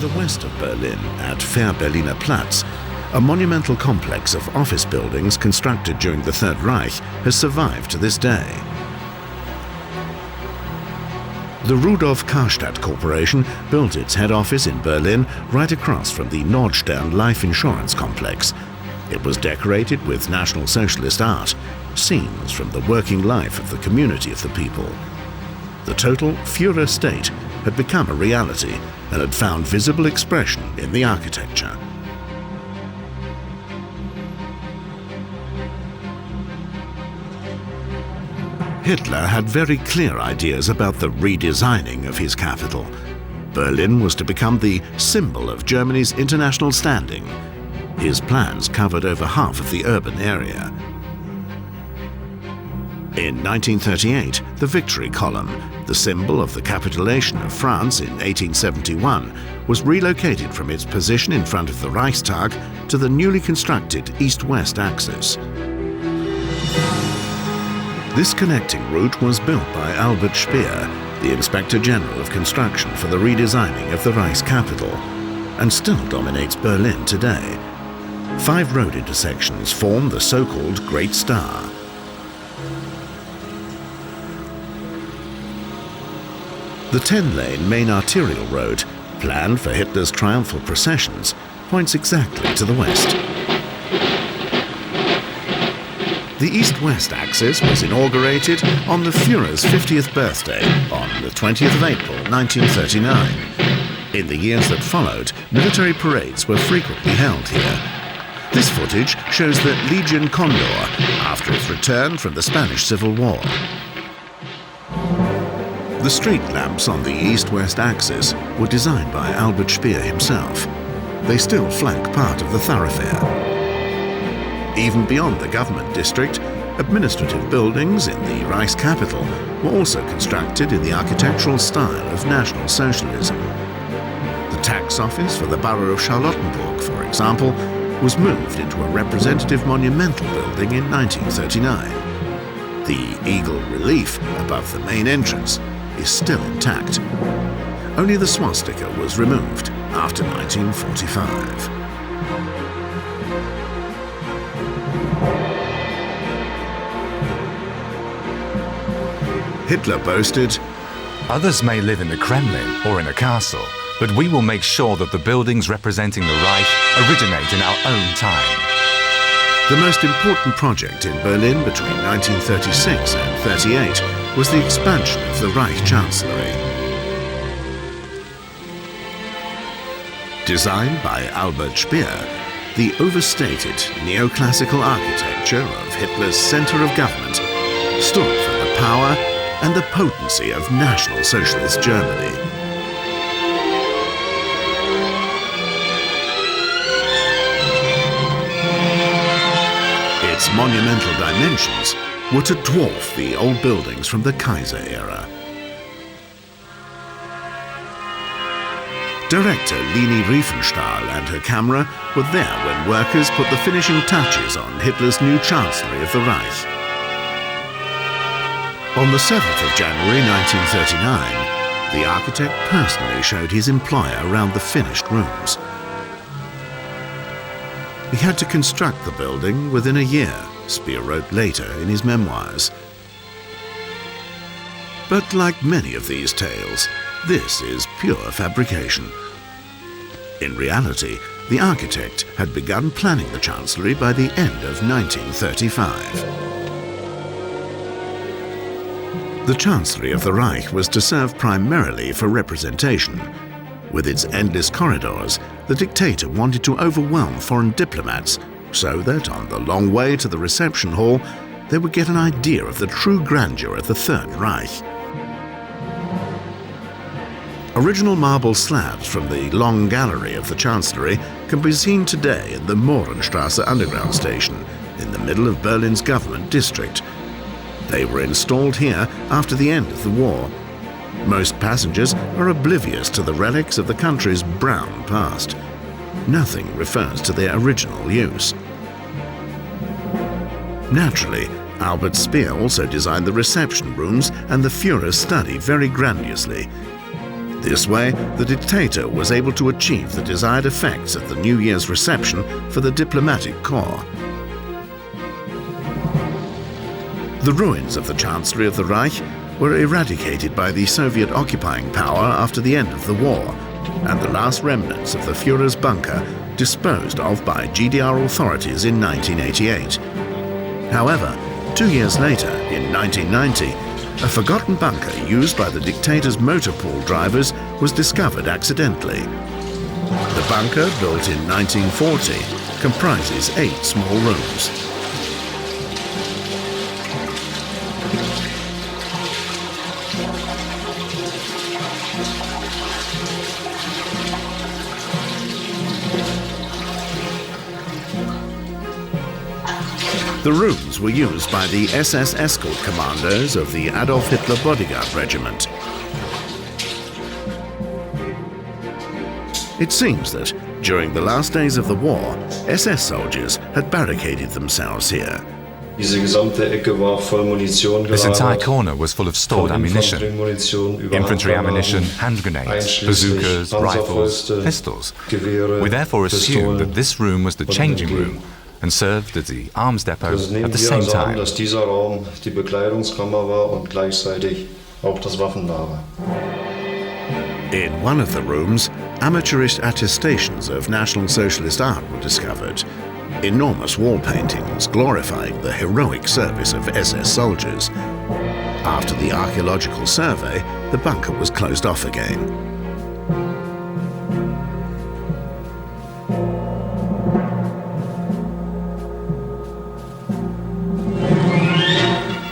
the west of Berlin, at Fähr-Berliner Platz, a monumental complex of office buildings constructed during the Third Reich has survived to this day. The Rudolf Karstadt Corporation built its head office in Berlin right across from the Nordstern life insurance complex. It was decorated with National Socialist art, scenes from the working life of the community of the people. The total Führer state had become a reality and had found visible expression in the architecture. Hitler had very clear ideas about the redesigning of his capital. Berlin was to become the symbol of Germany's international standing. His plans covered over half of the urban area. In 1938, the Victory Column, the symbol of the capitulation of France in 1871, was relocated from its position in front of the Reichstag to the newly constructed east-west axis. This connecting route was built by Albert Speer, the Inspector General of Construction for the redesigning of the Reich's capital, and still dominates Berlin today. 5 road intersections form the so-called Great Star. The 10-lane main arterial road, planned for Hitler's triumphal processions, points exactly to the west. The east-west axis was inaugurated on the Führer's 50th birthday on the 20th of April 1939. In the years that followed, military parades were frequently held here. This footage shows the Legion Condor after its return from the Spanish Civil War. The street lamps on the east-west axis were designed by Albert Speer himself. They still flank part of the thoroughfare. Even beyond the government district, administrative buildings in the Reich's capital were also constructed in the architectural style of National Socialism. The tax office for the borough of Charlottenburg, for example, was moved into a representative monumental building in 1939. The eagle relief above the main entrance is still intact. Only the swastika was removed after 1945. Hitler boasted, "Others may live in the Kremlin or in a castle, but we will make sure that the buildings representing the Reich originate in our own time." The most important project in Berlin between 1936 and 38 was the expansion of the Reich Chancellery. Designed by Albert Speer, the overstated neoclassical architecture of Hitler's center of government stood for the power and the potency of National Socialist Germany. Its monumental dimensions were to dwarf the old buildings from the Kaiser era. Director Leni Riefenstahl and her camera were there when workers put the finishing touches on Hitler's new Chancellery of the Reich. On the 7th of January 1939, the architect personally showed his employer around the finished rooms. He had to construct the building within a year, Speer wrote later in his memoirs. But like many of these tales, this is pure fabrication. In reality, the architect had begun planning the Chancellery by the end of 1935. The Chancellery of the Reich was to serve primarily for representation. With its endless corridors, the dictator wanted to overwhelm foreign diplomats so that on the long way to the reception hall, they would get an idea of the true grandeur of the Third Reich. Original marble slabs from the long gallery of the Chancellery can be seen today in the Mohrenstrasse underground station in the middle of Berlin's government district. They were installed here after the end of the war. Most passengers are oblivious to the relics of the country's brown past. Nothing refers to their original use. Naturally, Albert Speer also designed the reception rooms and the Führer's study very grandiously. This way, the dictator was able to achieve the desired effects at the New Year's reception for the diplomatic corps. The ruins of the Chancellery of the Reich were eradicated by the Soviet occupying power after the end of the war, and the last remnants of the Führer's bunker disposed of by GDR authorities in 1988. However, 2 years later, in 1990, a forgotten bunker used by the dictator's motor pool drivers was discovered accidentally. The bunker, built in 1940, comprises 8 small rooms. The rooms were used by the SS escort commandos of the Adolf Hitler bodyguard regiment. It seems that during the last days of the war, SS soldiers had barricaded themselves here. This entire corner was full of stored ammunition, infantry ammunition, hand grenades, bazookas, rifles, pistols. We therefore assumed that this room was the changing room and served as the arms depot at the same time. In one of the rooms, amateurish attestations of National Socialist art were discovered. Enormous wall paintings glorifying the heroic service of SS soldiers. After the archaeological survey, the bunker was closed off again.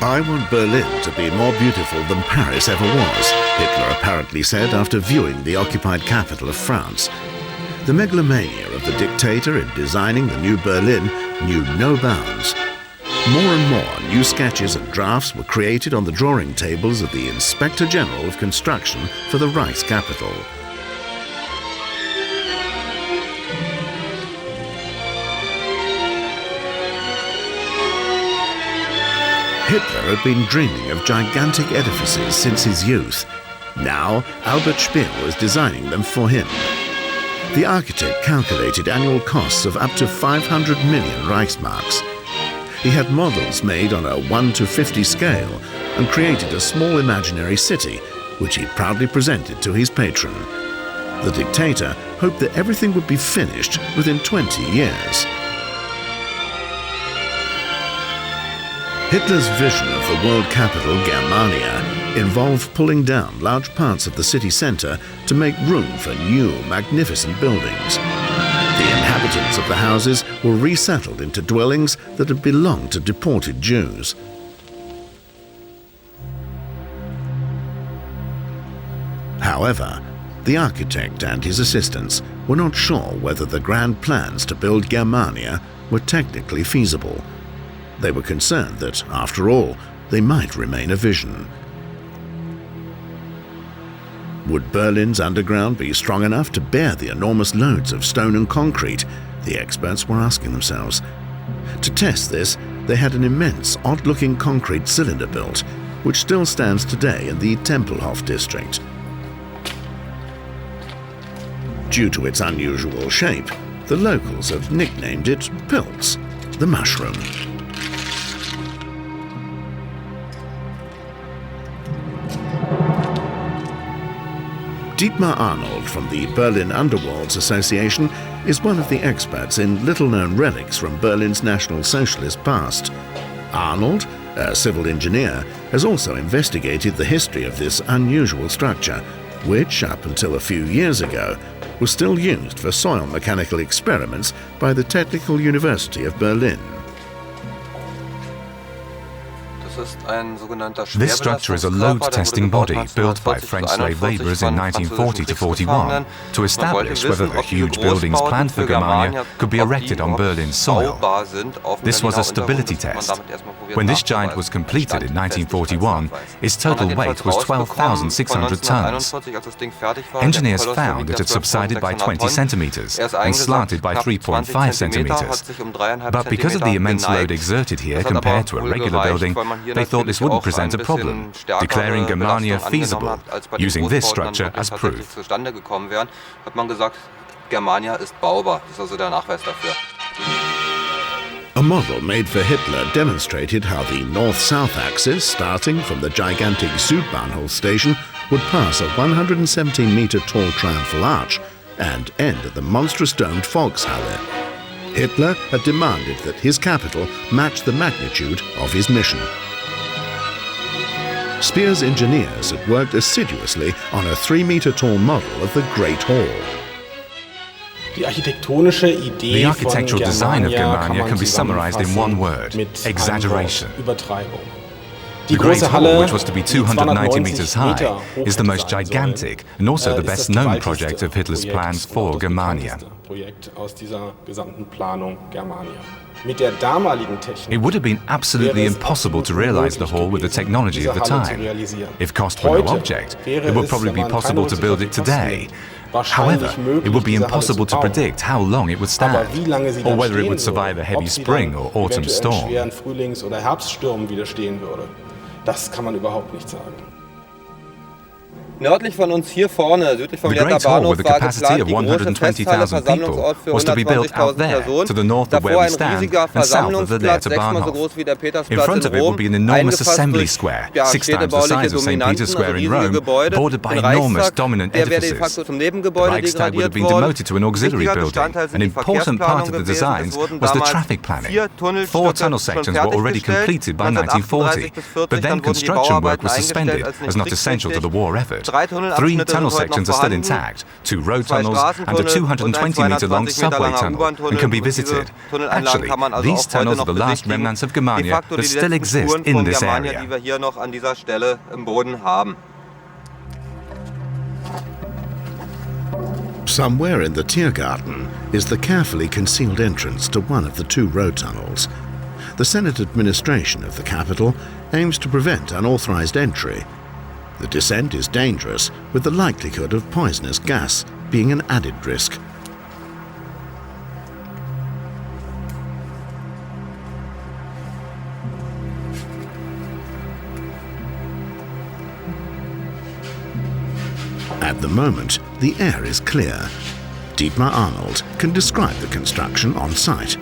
"I want Berlin to be more beautiful than Paris ever was," Hitler apparently said after viewing the occupied capital of France. The megalomania of the dictator in designing the new Berlin knew no bounds. More and more new sketches and drafts were created on the drawing tables of the Inspector General of Construction for the Reich's capital. Hitler had been dreaming of gigantic edifices since his youth. Now, Albert Speer was designing them for him. The architect calculated annual costs of up to 500 million Reichsmarks. He had models made on a 1:50 scale and created a small imaginary city, which he proudly presented to his patron. The dictator hoped that everything would be finished within 20 years. Hitler's vision of the world capital, Germania, involved pulling down large parts of the city centre to make room for new, magnificent buildings. The inhabitants of the houses were resettled into dwellings that had belonged to deported Jews. However, the architect and his assistants were not sure whether the grand plans to build Germania were technically feasible. They were concerned that, after all, they might remain a vision. Would Berlin's underground be strong enough to bear the enormous loads of stone and concrete? The experts were asking themselves. To test this, they had an immense, odd-looking concrete cylinder built, which still stands today in the Tempelhof district. Due to its unusual shape, the locals have nicknamed it Pilz, the mushroom. Dietmar Arnold from the Berlin Underworlds Association is one of the experts in little-known relics from Berlin's National Socialist past. Arnold, a civil engineer, has also investigated the history of this unusual structure, which, up until a few years ago, was still used for soil mechanical experiments by the Technical University of Berlin. This structure is a load-testing body built by French slave labourers in 1940 to 41 to establish whether the huge buildings planned for Germania could be erected on Berlin's soil. This was a stability test. When this giant was completed in 1941, its total weight was 12,600 tons. Engineers found it had subsided by 20 centimetres and slanted by 3.5 centimetres. But because of the immense load exerted here compared to a regular building, they thought this wouldn't present a problem, declaring Germania feasible, using this structure as proof. Germania ist baubar. Das ist also der Nachweis dafür. A model made for Hitler demonstrated how the north-south axis, starting from the gigantic Südbahnhof station, would pass a 117-meter-tall triumphal arch and end at the monstrous domed Volkshalle. Hitler had demanded that his capital match the magnitude of his mission. Speer's engineers had worked assiduously on a 3-meter-tall model of the Great Hall. The architectural design of Germania can be summarized in one word: exaggeration. The Great Hall, which was to be 290 meters high, is the most gigantic and also the best-known project of Hitler's plans for Germania. It would have been absolutely impossible to realize the hall with the technology of the time. If cost were no object, it would probably be possible to build it today. However, it would be impossible to predict how long it would stand, or whether it would survive a heavy spring or autumn storm. Das kann man überhaupt nicht sagen. Nördlich von uns hier vorne, südlich vom The Great Hall, with a capacity of 120,000 people, was to be built out there, to the north of where we stand, and south of the Lehrte Bahnhof. In front of it would be an enormous assembly square, 6 times the size of St. Peter's Square in Rome, bordered by enormous dominant edifices. The Reichstag would have been demoted to an auxiliary building. An important part of the designs was the traffic planning. 4 tunnel sections were already completed by 1940, but then construction work was suspended as not essential to the war effort. 3 tunnel sections are still intact, 2 road tunnels and a 220-meter-long subway tunnel, and can be visited. Actually, these tunnels are the last remnants of Germania that still exist in this area. Somewhere in the Tiergarten is the carefully concealed entrance to one of the 2 road tunnels. The Senate administration of the capital aims to prevent unauthorized entry. The descent is dangerous, with the likelihood of poisonous gas being an added risk. At the moment, the air is clear. Dietmar Arnold can describe the construction on site.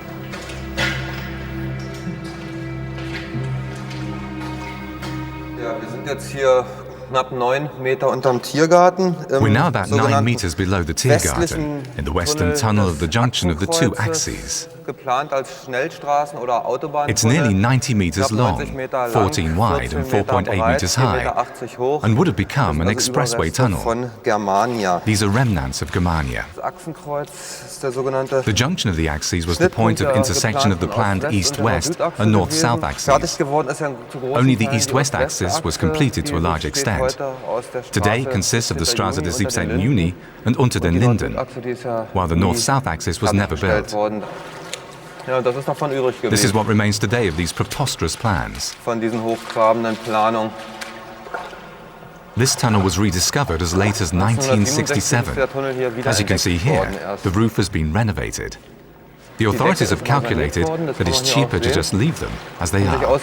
Ja, wir sind jetzt hier knapp 9 Meter unterm Tiergarten. We're now about 9 meters below the Tiergarten, in the western tunnel of the junction of the 2 axes. It's nearly 90 meters long, 14 wide and 4.8 meters high, and would have become an expressway tunnel. These are remnants of Germania. The junction of the axes was the point of intersection of the planned east-west and north-south axes. Only the east-west axis was completed to a large extent. Today it consists of the Straße des 17. Juni and Unter den Linden, while the north-south axis was never built. This is what remains today of these preposterous plans. This tunnel was rediscovered as late as 1967. As you can see here, the roof has been renovated. The authorities have calculated that it's cheaper to just leave them as they are.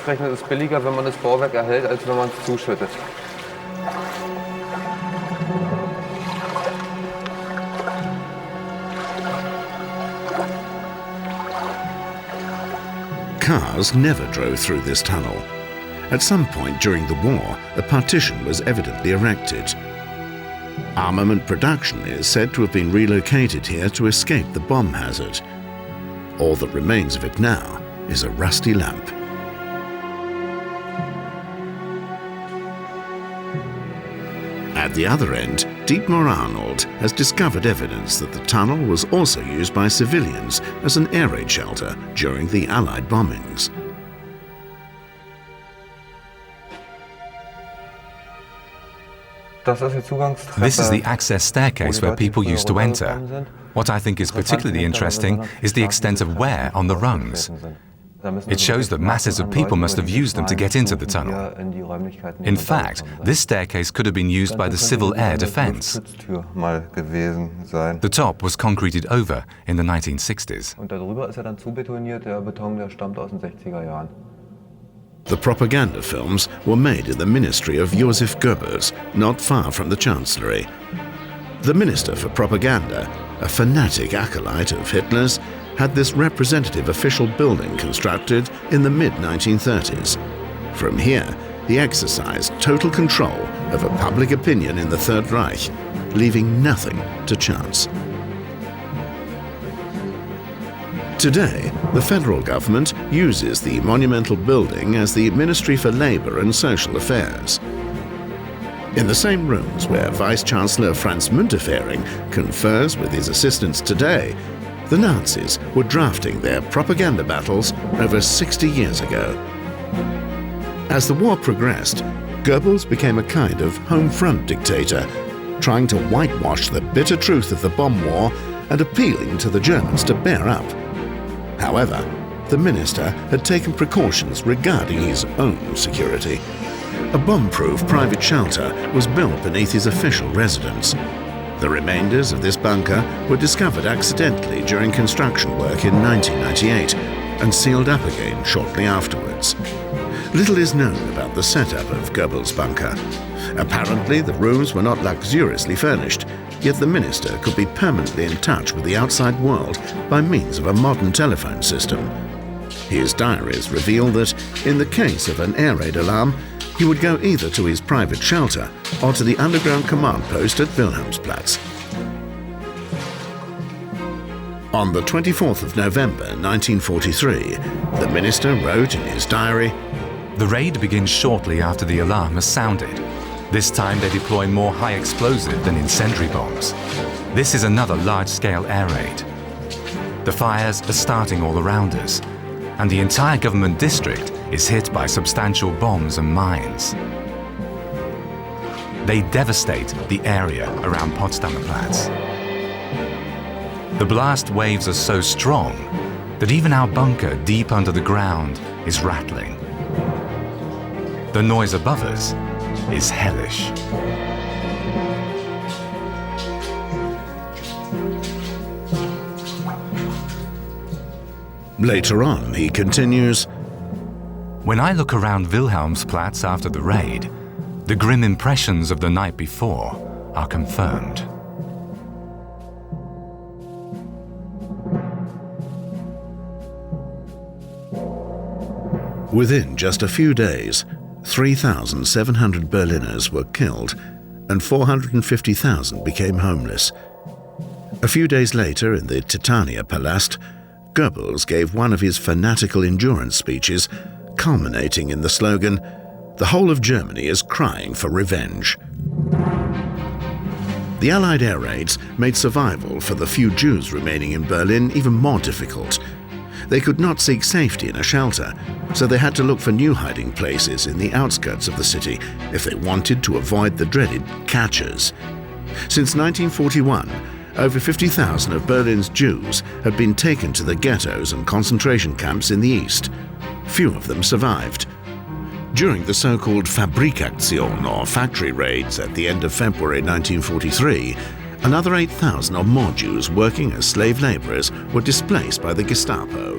Cars never drove through this tunnel. At some point during the war, a partition was evidently erected. Armament production is said to have been relocated here to escape the bomb hazard. All that remains of it now is a rusty lamp. At the other end, Dietmar Arnold has discovered evidence that the tunnel was also used by civilians as an air raid shelter during the Allied bombings. This is the access staircase where people used to enter. What I think is particularly interesting is the extent of wear on the rungs. It shows that masses of people must have used them to get into the tunnel. In fact, this staircase could have been used by the Civil Air Defense. The top was concreted over in the 1960s. The propaganda films were made in the ministry of Josef Goebbels, not far from the Chancellery. The Minister for Propaganda, a fanatic acolyte of Hitler's, had this representative official building constructed in the mid-1930s. From here, he exercised total control over public opinion in the Third Reich, leaving nothing to chance. Today, the federal government uses the monumental building as the Ministry for Labour and Social Affairs. In the same rooms where Vice-Chancellor Franz Müntefering confers with his assistants today, the Nazis were drafting their propaganda battles over 60 years ago. As the war progressed, Goebbels became a kind of home front dictator, trying to whitewash the bitter truth of the bomb war and appealing to the Germans to bear up. However, the minister had taken precautions regarding his own security. A bomb-proof private shelter was built beneath his official residence. The remainders of this bunker were discovered accidentally during construction work in 1998 and sealed up again shortly afterwards. Little is known about the setup of Goebbels' bunker. Apparently, the rooms were not luxuriously furnished, yet the minister could be permanently in touch with the outside world by means of a modern telephone system. His diaries reveal that, in the case of an air raid alarm, he would go either to his private shelter or to the underground command post at Wilhelmsplatz. On the 24th of November 1943, the minister wrote in his diary, "The raid begins shortly after the alarm has sounded. This time they deploy more high explosive than incendiary bombs. This is another large-scale air raid. The fires are starting all around us, and the entire government district is hit by substantial bombs and mines. They devastate the area around Potsdamer Platz. The blast waves are so strong that even our bunker deep under the ground is rattling. The noise above us is hellish." Later on, he continues, "When I look around Wilhelmsplatz after the raid, the grim impressions of the night before are confirmed." Within just a few days, 3,700 Berliners were killed and 450,000 became homeless. A few days later, in the Titania Palast, Goebbels gave one of his fanatical endurance speeches, culminating in the slogan, "The whole of Germany is crying for revenge." The Allied air raids made survival for the few Jews remaining in Berlin even more difficult. They could not seek safety in a shelter, so they had to look for new hiding places in the outskirts of the city if they wanted to avoid the dreaded catchers. Since 1941, over 50,000 of Berlin's Jews had been taken to the ghettos and concentration camps in the east. Few of them survived. During the so-called Fabrikaktion, or factory raids, at the end of February 1943, another 8,000 or more Jews working as slave laborers were displaced by the Gestapo.